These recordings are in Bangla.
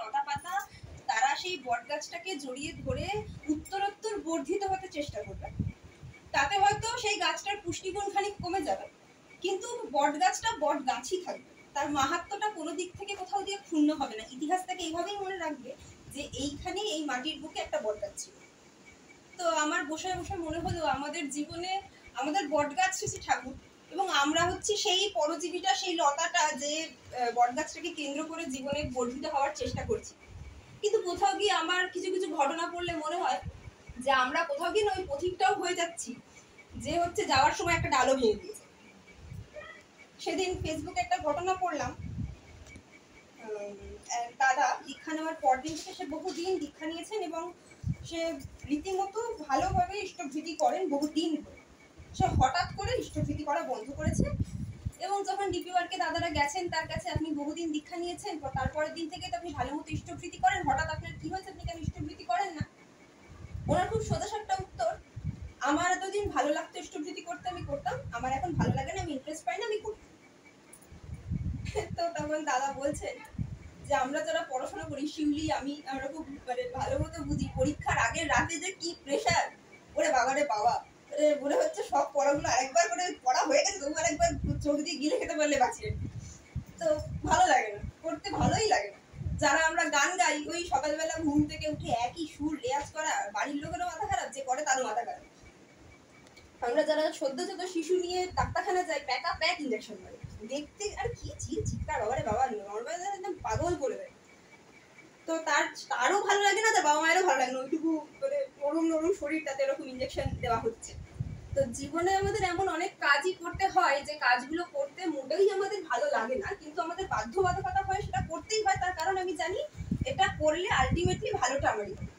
লতা পাতা তারা সেই বট গাছটাকে জড়িয়ে ধরে উত্তরোত্তর বর্ধিত হতে চেষ্টা করবে। তাতে হয়তো সেই গাছটার পুষ্টিগুণ খানিক কমে যাবে, কিন্তু বট গাছটা বট গাছই থাকবে, তার মাহাত্ম্যটা কোনো দিক থেকে কোথাও দিয়ে ক্ষুণ্ণ হবে না। ইতিহাস থেকে এইভাবেই মনে রাখবে যে এইখানে এই মাটির বুকে একটা বট গাছ ছিল। তো আমার বসে বসে মনে হলো আমাদের জীবনে আমাদের বট গাছ শ্রী ঠাকুর, এবং আমরা হচ্ছি সেই পরজীবীটা, সেই লতাটা যে বট গাছটাকে কেন্দ্র করে জীবনে বর্ধিত হওয়ার চেষ্টা করছি। কিন্তু কোথাও গিয়ে আমার কিছু কিছু ঘটনা পড়লে মনে হয় যে আমরা কোথাও গিয়ে ওই পথিকটাও হয়ে যাচ্ছি, যে হচ্ছে যাওয়ার সময় একটা ডালও ভেঙে দিয়েছে। সেদিন ফেসবুকে একটা ঘটনা পড়লাম, দাদা দীক্ষা নেওয়ার পর দিন থেকে সে বহুদিন দীক্ষা নিয়েছেন এবং সে রীতিমতো ভালোভাবে ইষ্টভৃতি করেন বহুদিন ধরে। সে হঠাৎ করে ইষ্টভৃতি করা বন্ধ করেছে, এবং যখন ডিপি ওয়ার্কে দাদারা গেছেন তার কাছে, আপনি বহুদিন দীক্ষা নিয়েছেন, তারপরের দিন থেকে তো আপনি ভালো মতো ইষ্টভৃতি করেন, হঠাৎ আপনার কি হয়েছে, আপনি কেন ইষ্টভৃতি করেন না? ওনার খুব সোজাসাপটা উত্তর, আমার এতদিন ভালো লাগতো ইষ্টভৃতি করতে, আমি করতাম, আমার এখন ভালো লাগে না, আমি ইন্টারেস্ট পাই না, আমি করি। তো তখন দাদা বলছেন যে আমরা যারা পড়াশোনা করি, শিউলি আমি, আমরা খুব মানে ভালো মতো বুঝি পরীক্ষার আগের রাতে যে কি প্রেশার, ওরে বাবা রে বাবা, মনে হচ্ছে সব পড়াগুলো আরেকবার করে পড়া হয়ে গেছে, তবু আরেকবার চোখ দিয়ে গিলে খেতে পারলে বাঁচিয়ে। তো ভালো লাগে না, করতে ভালোই লাগে না। যারা আমরা গান গাই, ওই সকালবেলা ঘুম থেকে উঠে একই সুর রেয়াজ করা, বাড়ির লোকেরও মাথা খারাপ, যে করে তারও মাথা খারাপ। আমরা যারা সদ্য শিশু নিয়ে ডাক্তারখানা যাই, প্যাকা প্যাক ইঞ্জেকশন মারে, দেখতে আর কি চিৎকার, বাবারে বাবা, একদম পাগল করে দেয়। তো তারও ভালো লাগে না, তার বাবা মায়েরও ভালো লাগে না, ওইটুকু মানে নরম নরম শরীরটাতে এরকম ইঞ্জেকশন দেওয়া হচ্ছে। তো জীবনে আমাদের এমন অনেক কাজই করতে হয় যে কাজগুলো করতে মোটেই আমাদের ভালো লাগে না, কিন্তু আমাদের বাধ্যবাধকতা হয়, সেটা করতেই হয়। তার কারণ আমি জানি এটা করলে আলটিমেটলি ভালোটা আমারই হবে।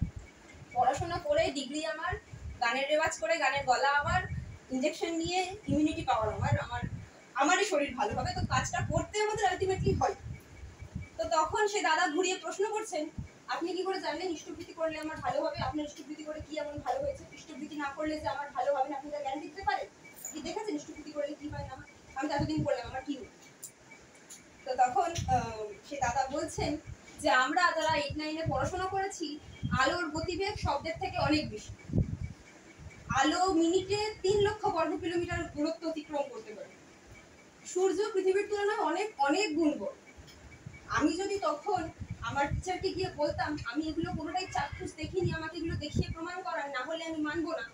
পড়াশোনা করে ডিগ্রি আমার, গানের রেওয়াজ করে গানের গলা আমার, ইঞ্জেকশন নিয়ে ইমিউনিটি পাওয়ার আমারই শরীর ভালো হবে, তো কাজটা করতে আমাদের আলটিমেটলি হয়। তো তখন সে দাদা ঘুরিয়ে প্রশ্ন করছেন, আপনি কি করে জানলেন ইষ্টভৃতি করলে আমার ভালো হবে? আপনার ইষ্টভৃতি করে কি এমন ভালো হয়েছে? ইষ্টভৃতি না করলে যে আমার ভালো হবে না, আপনি তার গ্যারান্টি দিতে পারেন? আপনি দেখেছেন ইষ্টভৃতি করলে কি হয় না? আমি তো এতদিন করলাম, আমার কি হয়? তো তখন সে দাদা বলছেন যে আমরা যারা 8-9 পড়াশোনা করেছি, আলোর গতিবেগ শব্দের থেকে অনেক বেশি। আলো মিনিটে 3 লক্ষ বর্গ কিলোমিটার দূরত্ব অতিক্রম করতে পারে। সূর্য পৃথিবীর তুলনায় অনেক অনেক গুণ বড়। আমি যদি তখন আমার টিচারকে গিয়ে বলতাম আমি এগুলো কোনোটাই চাক্ষুষ দেখিনি, আমাকে এগুলো দেখিয়ে প্রমাণ করার, না হলে আমি মানবো না,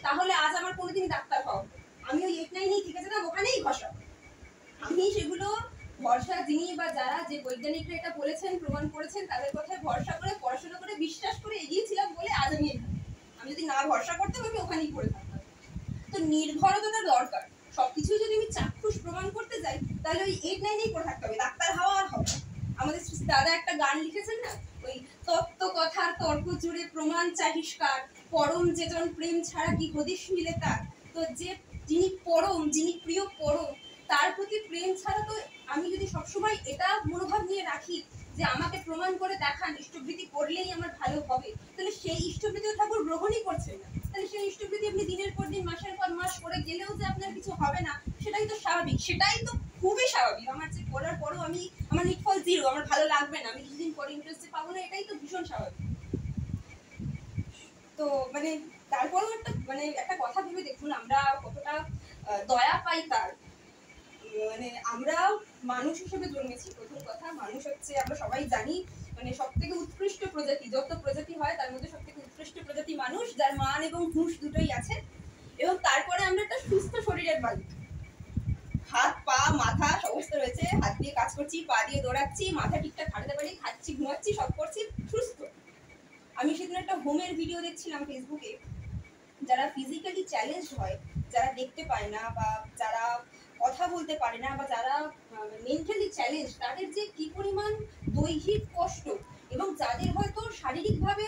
তাহলে আজ আমার কোনোদিন ডাক্তার হওয়া, আমি ওই 8-9 ঠিক আছে না, ওখানেই ঘষা। আমি সেগুলো ভরসা, যিনি বা যারা যে বৈজ্ঞানিকরা এটা বলেছেন, প্রমাণ করেছেন, তাদের কথায় ভরসা করে পড়াশোনা করে বিশ্বাস করে এগিয়েছিলাম বলে আজ আমি এখানে। আমি যদি না ভরসা করতাম আমি ওখানেই পড়ে থাকতাম। তো নির্ভরতাটা দরকার। সবকিছু যদি আমি চাক্ষুষ প্রমাণ করতে যাই, তাহলে ওই 8-9 পড়ে থাকতে হবে, ডাক্তার হওয়া আর হবে। আমাদের দাদা একটা গান লিখেছেন না, ওই তত্ত্ব কথার তর্ক জুড়ে প্রমাণ চাহিষ্কার, পরম চেতন প্রেম ছাড়া কি হদিশ মিলে তার। তো যে যিনি পরম, যিনি প্রিয় পরম, তার প্রতি প্রেম ছাড়া তো আমি যদি সবসময় এটা মনোভাব নিয়ে রাখি যে আমাকে প্রমাণ করে দেখান ইষ্টভৃতি করলেই আমার ভালো হবে, তাহলে সেই ইষ্টভৃতি ঠাকুর গ্রহণই করছেন না। তাহলে সেই ইষ্টভৃতি আপনি দিনের পর দিন, মাসের পর মাস করে গেলেও যে আপনার কিছু হবে না, সেটাই তো স্বাভাবিক, সেটাই তো খুবই স্বাভাবিক। আমার যে করার পরও আমার নিটফল 0, আমার ভালো লাগবে না, আমি কিছুদিন পরে ইন্টারেস্ট পাবো না, এটাই তো ভীষণ স্বাভাবিক। তো মানে তারপরেও একটা কথা ভেবে দেখুন, আমরা কতটা দয়া পাই তার। মানে আমরা মানুষ হিসেবে জন্মেছি, প্রথম কথা মানুষ হচ্ছে, আমরা সবাই জানি মানে সব থেকে উৎকৃষ্ট প্রজাতি, যত প্রজাতি হয় তার মধ্যে সব থেকে উৎকৃষ্ট প্রজাতি মানুষ, যার মান এবং হুঁশ দুটোই আছে। এবং তারপরে আমরা একটা সুস্থ শরীরের মালিক, হাত পা মাথা সমস্ত রয়েছে, হাত দিয়ে কাজ করছি, পা দিয়ে দৌড়াচ্ছি, মাথা ঠিকঠাক খাটাতে পারি, খাচ্ছি ঘুমাচ্ছি, সব করছি, সুস্থ। আমি সেদিন একটা হোমের ভিডিও দেখছিলাম ফেসবুকে, যারা ফিজিক্যালি চ্যালেঞ্জ হয়, যারা দেখতে পায় না, বা যারা কথা বলতে পারে না, বা যারা মেন্টালি চ্যালেঞ্জ, তাদের যে কি পরিমাণ দৈহিক কষ্ট, এবং যাদের হয়তো শারীরিকভাবে